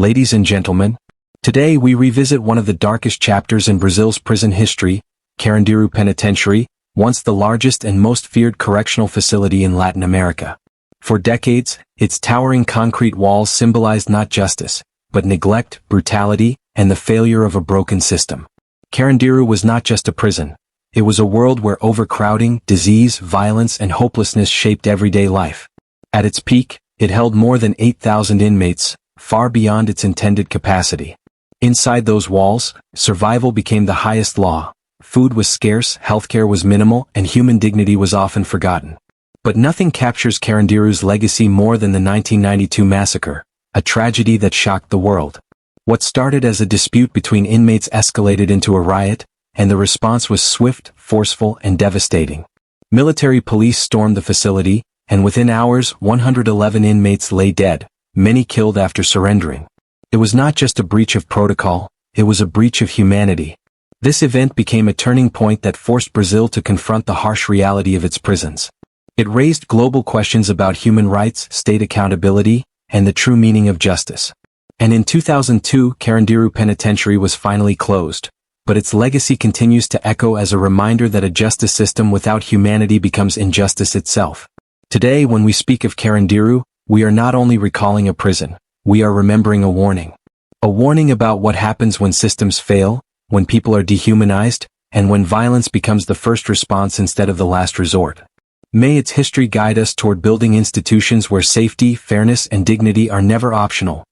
Ladies and gentlemen, today we revisit one of the darkest chapters in Brazil's prison history, Carandiru Penitentiary, once the largest and most feared correctional facility in Latin America. For decades, its towering concrete walls symbolized not justice, but neglect, brutality, and the failure of a broken system. Carandiru was not just a prison. It was a world where overcrowding, disease, violence, and hopelessness shaped everyday life. At its peak, it held more than 8,000 inmates, far beyond its intended capacity. Inside those walls, survival became the highest law. Food was scarce, healthcare was minimal, and human dignity was often forgotten. But nothing captures Carandiru's legacy more than the 1992 massacre, a tragedy that shocked the world. What started as a dispute between inmates escalated into a riot, and the response was swift, forceful, and devastating. Military police stormed the facility, and within hours 111 inmates lay dead, many killed after surrendering. It was not just a breach of protocol, it was a breach of humanity. This event became a turning point that forced Brazil to confront the harsh reality of its prisons. It raised global questions about human rights, state accountability, and the true meaning of justice. And in 2002, Carandiru Penitentiary was finally closed, but its legacy continues to echo as a reminder that a justice system without humanity becomes injustice itself. Today, when we speak of Carandiru, we are not only recalling a prison, we are remembering a warning. A warning about what happens when systems fail, when people are dehumanized, and when violence becomes the first response instead of the last resort. May its history guide us toward building institutions where safety, fairness, and dignity are never optional.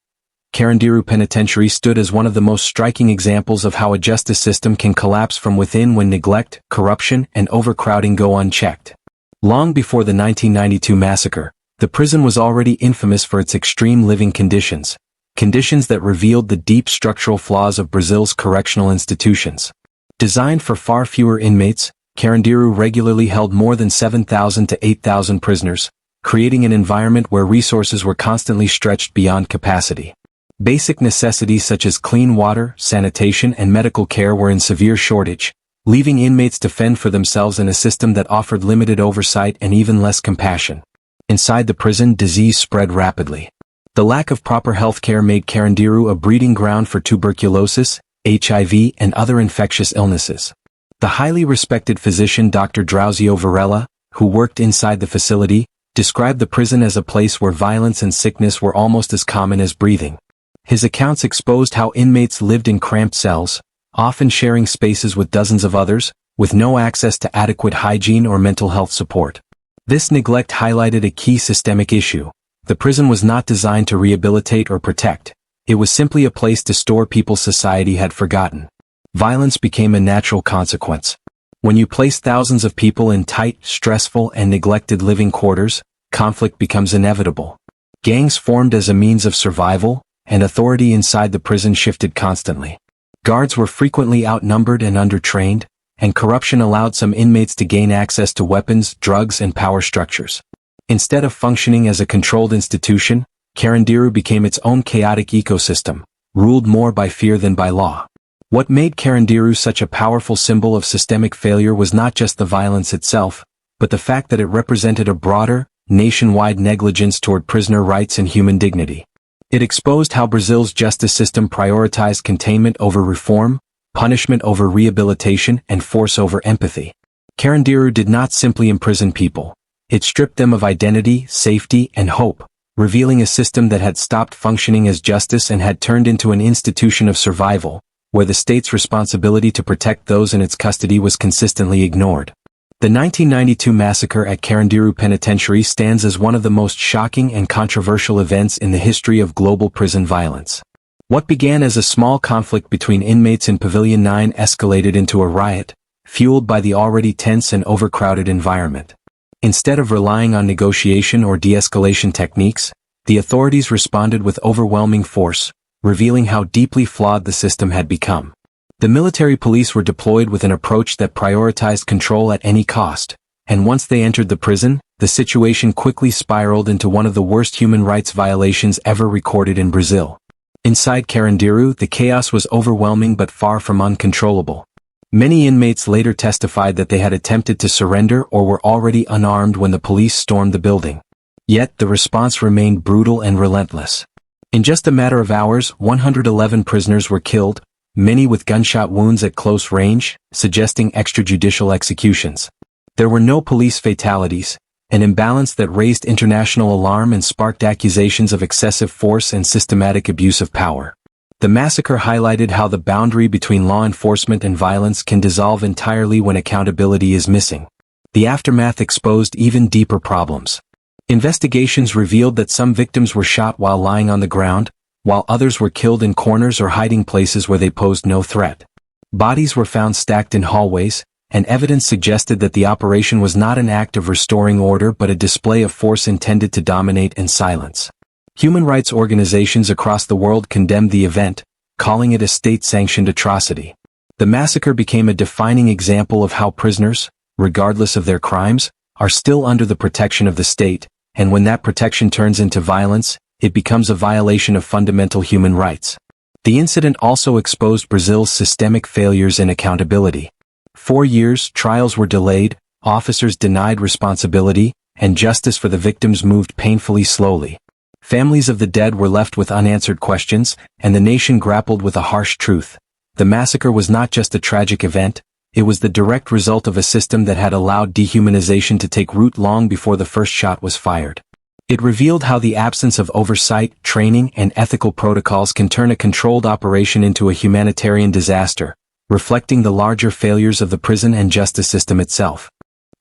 Carandiru Penitentiary stood as one of the most striking examples of how a justice system can collapse from within when neglect, corruption, and overcrowding go unchecked. Long before the 1992 massacre, the prison was already infamous for its extreme living conditions, conditions that revealed the deep structural flaws of Brazil's correctional institutions. Designed for far fewer inmates, Carandiru regularly held more than 7,000 to 8,000 prisoners, creating an environment where resources were constantly stretched beyond capacity. Basic necessities such as clean water, sanitation, and medical care were in severe shortage, leaving inmates to fend for themselves in a system that offered limited oversight and even less compassion. Inside the prison, disease spread rapidly. The lack of proper health care made Carandiru a breeding ground for tuberculosis, HIV, and other infectious illnesses. The highly respected physician Dr. Drauzio Varela, who worked inside the facility, described the prison as a place where violence and sickness were almost as common as breathing. His accounts exposed how inmates lived in cramped cells, often sharing spaces with dozens of others, with no access to adequate hygiene or mental health support. This neglect highlighted a key systemic issue. The prison was not designed to rehabilitate or protect. It was simply a place to store people society had forgotten. Violence became a natural consequence. When you place thousands of people in tight, stressful, and neglected living quarters, conflict becomes inevitable. Gangs formed as a means of survival, and authority inside the prison shifted constantly. Guards were frequently outnumbered and undertrained, and corruption allowed some inmates to gain access to weapons, drugs, and power structures. Instead of functioning as a controlled institution, Carandiru became its own chaotic ecosystem, ruled more by fear than by law. What made Carandiru such a powerful symbol of systemic failure was not just the violence itself, but the fact that it represented a broader, nationwide negligence toward prisoner rights and human dignity. It exposed how Brazil's justice system prioritized containment over reform, punishment over rehabilitation, and force over empathy. Carandiru did not simply imprison people. It stripped them of identity, safety, and hope, revealing a system that had stopped functioning as justice and had turned into an institution of survival, where the state's responsibility to protect those in its custody was consistently ignored. The 1992 massacre at Carandiru Penitentiary stands as one of the most shocking and controversial events in the history of global prison violence. What began as a small conflict between inmates in Pavilion 9 escalated into a riot, fueled by the already tense and overcrowded environment. Instead of relying on negotiation or de-escalation techniques, the authorities responded with overwhelming force, revealing how deeply flawed the system had become. The military police were deployed with an approach that prioritized control at any cost, and once they entered the prison, the situation quickly spiraled into one of the worst human rights violations ever recorded in Brazil. Inside Carandiru, the chaos was overwhelming but far from uncontrollable. Many inmates later testified that they had attempted to surrender or were already unarmed when the police stormed the building. Yet the response remained brutal and relentless. In just a matter of hours, 111 prisoners were killed, many with gunshot wounds at close range, suggesting extrajudicial executions. There were no police fatalities, an imbalance that raised international alarm and sparked accusations of excessive force and systematic abuse of power. The massacre highlighted how the boundary between law enforcement and violence can dissolve entirely when accountability is missing. The aftermath exposed even deeper problems. Investigations revealed that some victims were shot while lying on the ground, while others were killed in corners or hiding places where they posed no threat. Bodies were found stacked in hallways, and evidence suggested that the operation was not an act of restoring order but a display of force intended to dominate and silence. Human rights organizations across the world condemned the event, calling it a state-sanctioned atrocity. The massacre became a defining example of how prisoners, regardless of their crimes, are still under the protection of the state, and when that protection turns into violence, it becomes a violation of fundamental human rights. The incident also exposed Brazil's systemic failures in accountability. For years, trials were delayed, officers denied responsibility, and justice for the victims moved painfully slowly. Families of the dead were left with unanswered questions, and the nation grappled with a harsh truth. The massacre was not just a tragic event, it was the direct result of a system that had allowed dehumanization to take root long before the first shot was fired. It revealed how the absence of oversight, training, and ethical protocols can turn a controlled operation into a humanitarian disaster, reflecting the larger failures of the prison and justice system itself.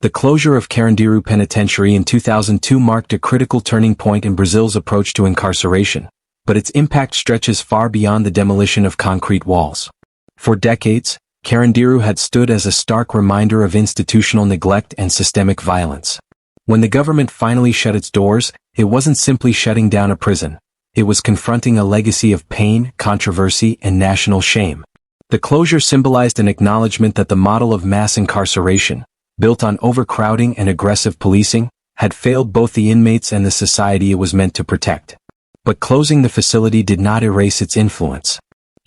The closure of Carandiru Penitentiary in 2002 marked a critical turning point in Brazil's approach to incarceration, but its impact stretches far beyond the demolition of concrete walls. For decades, Carandiru had stood as a stark reminder of institutional neglect and systemic violence. When the government finally shut its doors, it wasn't simply shutting down a prison. It was confronting a legacy of pain, controversy, and national shame. The closure symbolized an acknowledgement that the model of mass incarceration, built on overcrowding and aggressive policing, had failed both the inmates and the society it was meant to protect. But closing the facility did not erase its influence.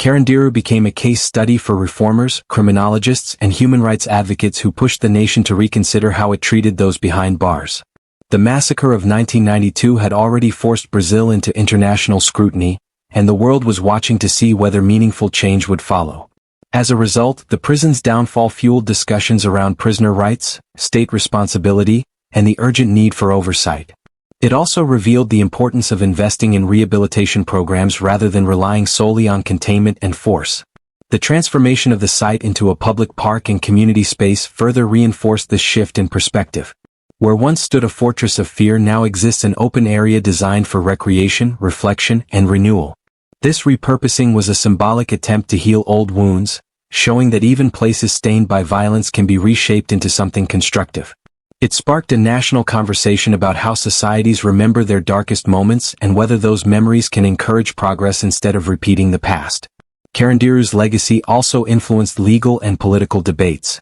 Carandiru became a case study for reformers, criminologists, and human rights advocates who pushed the nation to reconsider how it treated those behind bars. The massacre of 1992 had already forced Brazil into international scrutiny, and the world was watching to see whether meaningful change would follow. As a result, the prison's downfall fueled discussions around prisoner rights, state responsibility, and the urgent need for oversight. It also revealed the importance of investing in rehabilitation programs rather than relying solely on containment and force. The transformation of the site into a public park and community space further reinforced this shift in perspective. Where once stood a fortress of fear now exists an open area designed for recreation, reflection, and renewal. This repurposing was a symbolic attempt to heal old wounds, showing that even places stained by violence can be reshaped into something constructive. It sparked a national conversation about how societies remember their darkest moments and whether those memories can encourage progress instead of repeating the past. Carandiru's legacy also influenced legal and political debates.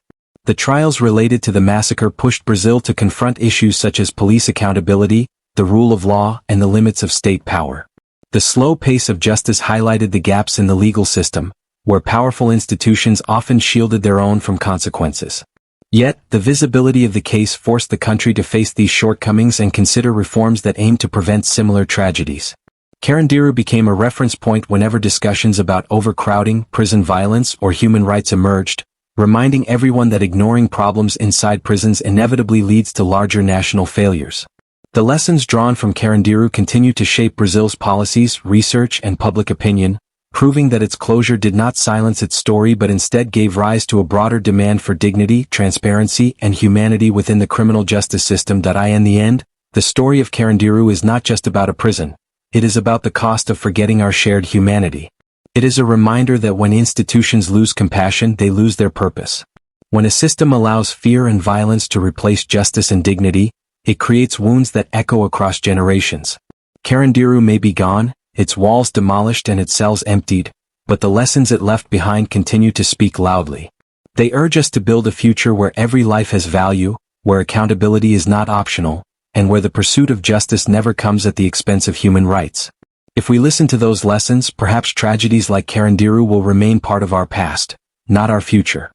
The trials related to the massacre pushed Brazil to confront issues such as police accountability, the rule of law, and the limits of state power. The slow pace of justice highlighted the gaps in the legal system, where powerful institutions often shielded their own from consequences. Yet, the visibility of the case forced the country to face these shortcomings and consider reforms that aimed to prevent similar tragedies. Carandiru became a reference point whenever discussions about overcrowding, prison violence, or human rights emerged, reminding everyone that ignoring problems inside prisons inevitably leads to larger national failures. The lessons drawn from Carandiru continue to shape Brazil's policies, research, and public opinion, proving that its closure did not silence its story but instead gave rise to a broader demand for dignity, transparency, and humanity within the criminal justice system. In the end, the story of Carandiru is not just about a prison. It is about the cost of forgetting our shared humanity. It is a reminder that when institutions lose compassion, they lose their purpose. When a system allows fear and violence to replace justice and dignity, it creates wounds that echo across generations. Carandiru may be gone, its walls demolished and its cells emptied, but the lessons it left behind continue to speak loudly. They urge us to build a future where every life has value, where accountability is not optional, and where the pursuit of justice never comes at the expense of human rights. If we listen to those lessons, perhaps tragedies like Carandiru will remain part of our past, not our future.